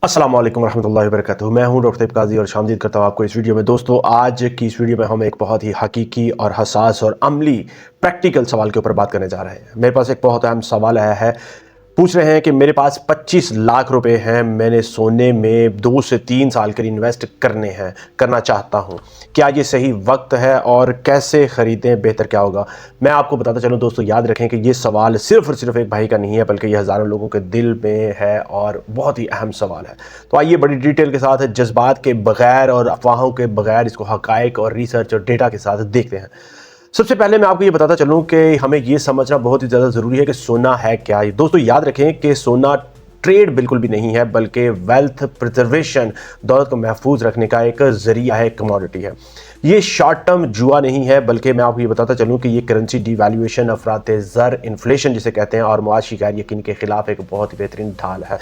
अस्सलाम वालेकुम रहमतुल्लाहि वबरकातुहू। मैं हूं डॉक्टर तैयब काजी और शामदीद करता हूं आपको इस वीडियो में। दोस्तों, आज की इस वीडियो में हम एक बहुत ही हकीकी और हसास और अमली प्रैक्टिकल सवाल के ऊपर बात करने जा रहे हैं। मेरे पास एक बहुत अहम सवाल आया है। पूछ रहे हैं कि मेरे पास 25 लाख रुपए हैं, मैंने सोने में 2 से 3 साल के लिए इन्वेस्ट करना चाहता हूं। क्या ये सही वक्त है और कैसे ख़रीदें, बेहतर क्या होगा? मैं आपको बताता चलूं दोस्तों, याद रखें कि ये सवाल सिर्फ और सिर्फ एक भाई का नहीं है, बल्कि ये हज़ारों लोगों के दिल में है और बहुत ही अहम सवाल है। तो आइए बड़ी डिटेल के साथ, जज्बात के बगैर और अफवाहों के बगैर इसको हक़ाइक़ और रिसर्च और डेटा के साथ देखते हैं। सबसे पहले मैं आपको ये बताता चलूं कि हमें ये समझना बहुत ही ज़्यादा ज़रूरी है कि सोना है क्या। दोस्तों, याद रखें कि सोना ट्रेड बिल्कुल भी नहीं है, बल्कि वेल्थ प्रिजर्वेशन, दौलत को महफूज रखने का एक ज़रिया है, कमोडिटी है। ये शॉर्ट टर्म जुआ नहीं है, बल्कि मैं आपको ये बताता चलूं कि ये करेंसी डिवैल्यूएशन, अफराते ज़र, इन्फ्लेशन जिसे कहते हैं, और मुआशी गैर यकीन के खिलाफ एक बहुत ही बेहतरीन ढाल है।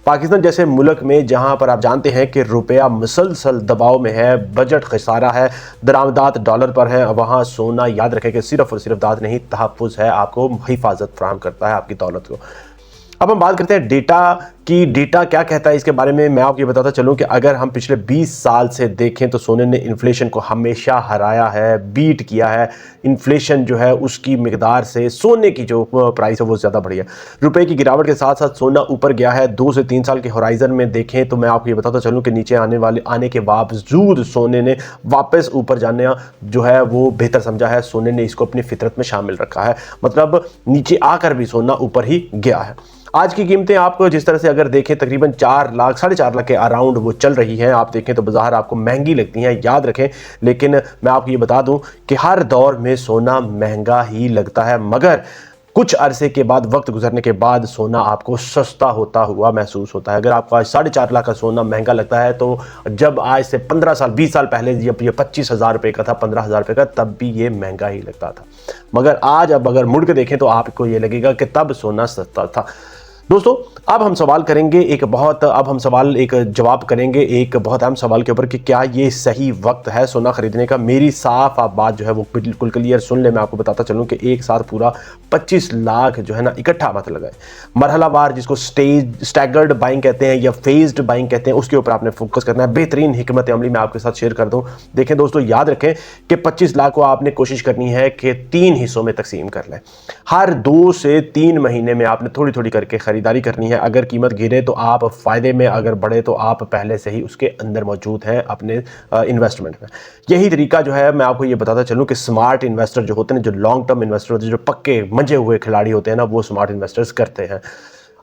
पाकिस्तान जैसे मुल्क में जहां पर आप जानते हैं कि रुपया मुसलसल दबाव में है, बजट खसारा है, दरामदात डॉलर पर है, वहाँ सोना याद रखें कि सिर्फ और सिर्फ दाद नहीं, तहफ़्फ़ुज़ है, आपको हिफाजत फराहम करता है आपकी दौलत को। अब हम बात करते हैं डेटा की। डेटा क्या कहता है इसके बारे में मैं आपको ये बताता चलूं कि अगर हम पिछले 20 साल से देखें तो सोने ने इन्फ्लेशन को हमेशा हराया है, बीट किया है। इन्फ्लेशन जो है उसकी मिकदार से सोने की जो प्राइस है वो ज़्यादा बढ़ी है। रुपए की गिरावट के साथ साथ सोना ऊपर गया है। 2 से 3 साल के होराइजन में देखें तो मैं आपको ये बताता चलूँ कि नीचे आने के बावजूद सोने ने वापस ऊपर जाने जो है वो बेहतर समझा है। सोने ने इसको अपनी फितरत में शामिल रखा है, मतलब नीचे आकर भी सोना ऊपर ही गया है। आज की कीमतें आपको जिस तरह से अगर देखें तकरीबन 4 लाख, 4.5 लाख के अराउंड वो चल रही हैं। आप देखें तो बाज़ार आपको महंगी लगती हैं, याद रखें। लेकिन मैं आपको ये बता दूं कि हर दौर में सोना महंगा ही लगता है, मगर कुछ अरसे के बाद, वक्त गुजरने के बाद सोना आपको सस्ता होता हुआ महसूस होता है। अगर आपको आज 4.5 लाख का सोना महंगा लगता है, तो जब आज से 15 साल 20 साल पहले जब ये 25,000 रुपये का था, 15,000 रुपये का, तब भी ये महंगा ही लगता था। मगर आज अब अगर मुड़ के देखें तो आपको ये लगेगा कि तब सोना सस्ता था। दोस्तों, अब हम जवाब करेंगे एक बहुत अहम सवाल के ऊपर कि क्या ये सही वक्त है सोना खरीदने का। मेरी साफ आप बात जो है वो बिल्कुल क्लियर सुन ले। मैं आपको बताता चलूं कि एक साथ पूरा 25 लाख जो है ना इकट्ठा मत लगाए। मरहलावार, जिसको स्टैगर्ड बाइंग कहते हैं या फेज्ड बाइंग कहते हैं, उसके ऊपर आपने फोकस करना है। बेहतरीन हिकमत अमली मैं आपके साथ शेयर कर दूं। देखें दोस्तों, याद रखें कि 25 लाख को आपने कोशिश करनी है कि 3 हिस्सों में तकसीम कर लें। हर 2 से 3 महीने में आपने थोड़ी थोड़ी करके खरीदारी करनी है। अगर कीमत गिरे तो आप फायदे में, अगर बढ़े तो आप पहले से ही उसके अंदर मौजूद हैं अपने इन्वेस्टमेंट में। यही तरीका जो है मैं आपको ये बताता चलूं कि स्मार्ट इन्वेस्टर जो होते हैं, जो लॉन्ग टर्म इन्वेस्टर होते हैं, जो पक्के मंजे हुए खिलाड़ी होते हैं ना, वो स्मार्ट इन्वेस्टर्स करते हैं।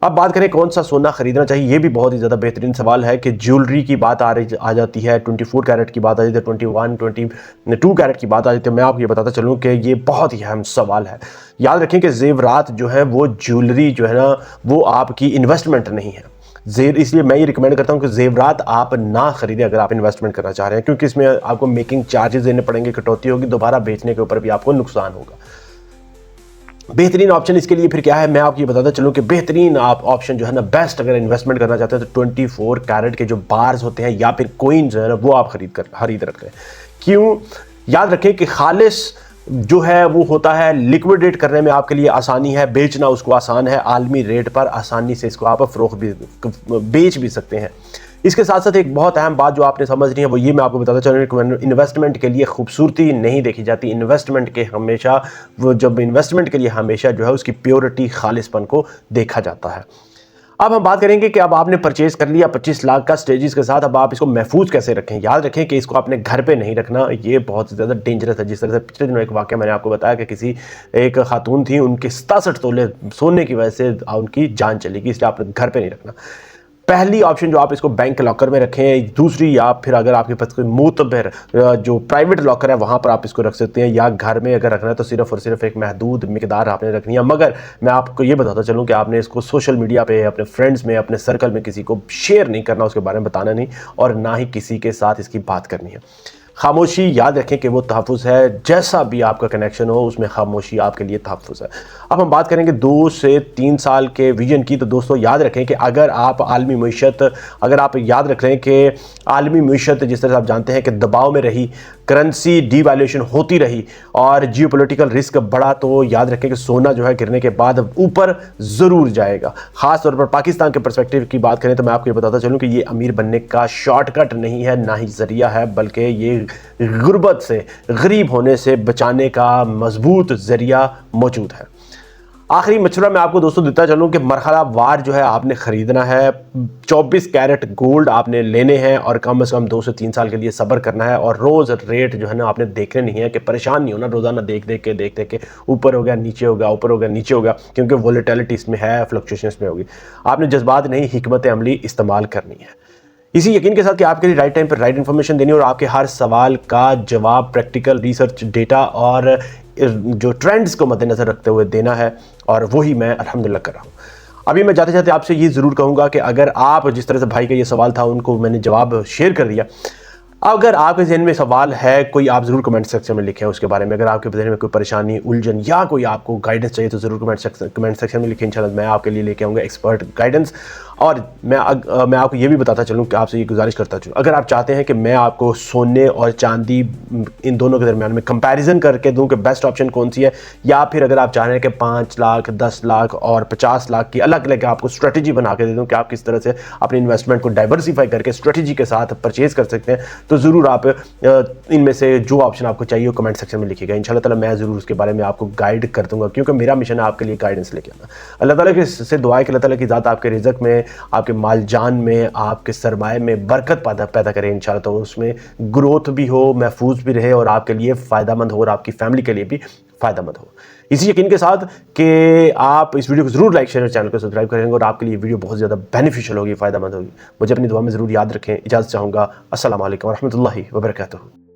अब बात करें कौन सा सोना खरीदना चाहिए, ये भी बहुत ही ज़्यादा बेहतरीन सवाल है कि ज्वेलरी की बात आ जाती है, 24 कैरेट की बात आ जाती है, 21, 22 कैरेट की बात आ जाती है। मैं आपको ये बताता चलूँ कि ये बहुत ही अहम सवाल है। याद रखें कि जेवरात जो है वो ज्वेलरी जो है ना, वो आपकी इन्वेस्टमेंट नहीं है। इसलिए मैं ये रिकमेंड करता हूँ कि जेवरात आप ना खरीदें अगर आप इन्वेस्टमेंट करना चाह रहे हैं, क्योंकि इसमें आपको मेकिंग चार्जेस देने पड़ेंगे, कटौती होगी, दोबारा बेचने के ऊपर भी आपको नुकसान होगा। बेहतरीन ऑप्शन इसके लिए फिर क्या है, मैं आपको ये बताता चलूँ कि बेहतरीन आप ऑप्शन जो है ना, बेस्ट अगर इन्वेस्टमेंट करना चाहते हैं तो 24 कैरेट के जो बार्स होते हैं या फिर कोइंस है ना, वो आप खरीद रख लें। क्यों? याद रखें कि खालिस जो है वो होता है, लिक्विडेट करने में आपके लिए आसानी है, बेचना उसको आसान है, आलमी रेट पर आसानी से इसको आप बेच भी सकते हैं। इसके साथ साथ एक बहुत अहम बात जो आपने समझनी है वो ये मैं आपको बताता चलूँ, इन्वेस्टमेंट के लिए खूबसूरती नहीं देखी जाती। इन्वेस्टमेंट के लिए हमेशा जो है उसकी प्योरिटी, खालिसपन को देखा जाता है। अब हम बात करेंगे कि अब आपने परचेज कर लिया 25 लाख का स्टेजेस के साथ, अब आप इसको महफूज कैसे रखें। याद रखें कि इसको आपने घर पे नहीं रखना, ये बहुत ज़्यादा डेंजरस है। जिस तरह से पिछले दिनों एक वाक़या मैंने आपको बताया कि एक खातून थी, उनके 67 तोले सोने की वजह से उनकी जान चली गई, इसलिए आपने घर पे नहीं रखना। पहली ऑप्शन जो आप इसको बैंक लॉकर में रखें, दूसरी या फिर अगर आपके पास कोई मोतबर जो प्राइवेट लॉकर है वहाँ पर आप इसको रख सकते हैं, या घर में अगर रखना है तो सिर्फ और सिर्फ एक महदूद मिकदार आपने रखनी है। मगर मैं आपको ये बताता चलूँ कि आपने इसको सोशल मीडिया पे, अपने फ्रेंड्स में, अपने सर्कल में किसी को शेयर नहीं करना, उसके बारे में बताना नहीं, और ना ही किसी के साथ इसकी बात करनी है। खामोशी याद रखें कि वो तहफ़्फ़ुज़ है, जैसा भी आपका कनेक्शन हो उसमें खामोशी आपके लिए तहफ़्फ़ुज़ है। अब हम बात करेंगे 2 से 3 साल के विजन की, तो दोस्तों याद रखें कि अगर आप आलमी मईशत, अगर आप याद रख रहे हैं कि आलमी मईशत जिस तरह से आप जानते हैं कि दबाव में रही, करेंसी डिवैल्यूएशन होती रही और जियोपॉलिटिकल रिस्क बढ़ा, तो याद रखें कि सोना जो है गिरने के बाद ऊपर ज़रूर जाएगा। ख़ास तौर पर पाकिस्तान के पर्सपेक्टिव की बात करें तो मैं आपको ये बताता चलूँ कि ये अमीर बनने का शॉर्टकट नहीं है, ना ही ज़रिया है, बल्कि ये गुर्बत से, गरीब होने से बचाने का मजबूत ज़रिया मौजूद है। आखिरी मशवरा मैं आपको दोस्तों देता चलूँ कि मरहला वार जो है आपने ख़रीदना है, 24 कैरेट गोल्ड आपने लेने हैं और कम से कम 2 से 3 साल के लिए सब्र करना है। और रोज़ रेट जो है ना आपने देखने नहीं है कि परेशान नहीं होना रोज़ाना देख देख के ऊपर हो गया नीचे हो गया, ऊपर हो गया नीचे हो गया, क्योंकि वोलेटिलिटी इसमें है, फ्लक्चुएशन इसमें होगी। आपने जज्बात नहीं, हिकमत अमली इस्तेमाल करनी है, इसी यकीन के साथ कि आपके लिए राइट टाइम पर राइट इन्फॉर्मेशन देनी और आपके हर सवाल का जवाब प्रैक्टिकल रिसर्च डेटा और जो ट्रेंड्स को मद्देनज़र रखते हुए देना है, और वही मैं अल्हम्दुलिल्लाह कर रहा हूँ। अभी मैं जाते जाते आपसे ये ज़रूर कहूँगा कि अगर आप जिस तरह से भाई का ये सवाल था उनको मैंने जवाब शेयर कर दिया, अगर आपके ज़हन में सवाल है कोई, आप ज़रूर कमेंट सेक्शन में लिखें उसके बारे में। अगर आपके ज़हन में कोई परेशानी, उलझन या कोई आपको गाइडेंस चाहिए तो ज़रूर कमेंट सेक्शन में लिखें। इंशाल्लाह मैं आपके लिए लेके आऊँगा एक्सपर्ट गाइडेंस। और मैं आपको ये भी बताता चलूँ कि आपसे ये गुजारिश करता चलूँ, अगर आप चाहते हैं कि मैं आपको सोने और चांदी इन दोनों के दरमियान में कंपैरिजन करके दूँ कि बेस्ट ऑप्शन कौन सी है, या फिर अगर आप चाह रहे हैं कि 5 लाख, 10 लाख और 50 लाख की अलग अलग आपको स्ट्रेटजी बना के दे दूँ कि आप किस तरह से अपनी इन्वेस्टमेंट को डाइवर्सिफाई करके स्ट्रेटजी के साथ परचेज़ कर सकते हैं, तो ज़रूर आप इनमें से जो ऑप्शन आपको चाहिए वो कमेंट सेक्शन में लिखिएगा। इंशाल्लाह ताला मैं ज़रूर उसके बारे में आपको गाइड कर दूँगा, क्योंकि मेरा मिशन है आपके लिए गाइडेंस लेके आना। अल्लाह ताला से दुआ है कि अल्लाह ताला की ज़ात आपके रिज़्क़ में, आपके माल जान में, आपके सरमाए में बरकत पैदा करें इंशाल्लाह, तो उसमें ग्रोथ भी हो, महफूज भी रहे और आपके लिए फ़ायदेमंद हो और आपकी फैमिली के लिए भी फ़ायदेमंद हो। इसी यकीन के साथ कि आप इस वीडियो को ज़रूर लाइक, शेयर और चैनल को सब्सक्राइब करेंगे और आपके लिए वीडियो बहुत ज़्यादा बेनिफिशियल होगी, फ़ायदेमंद होगी। मुझे अपनी दुआ में ज़रूर याद रखें। इजाज़त चाहूँगा। अस्सलाम वालेकुम व रहमतुल्लाहि व बरकातुहू।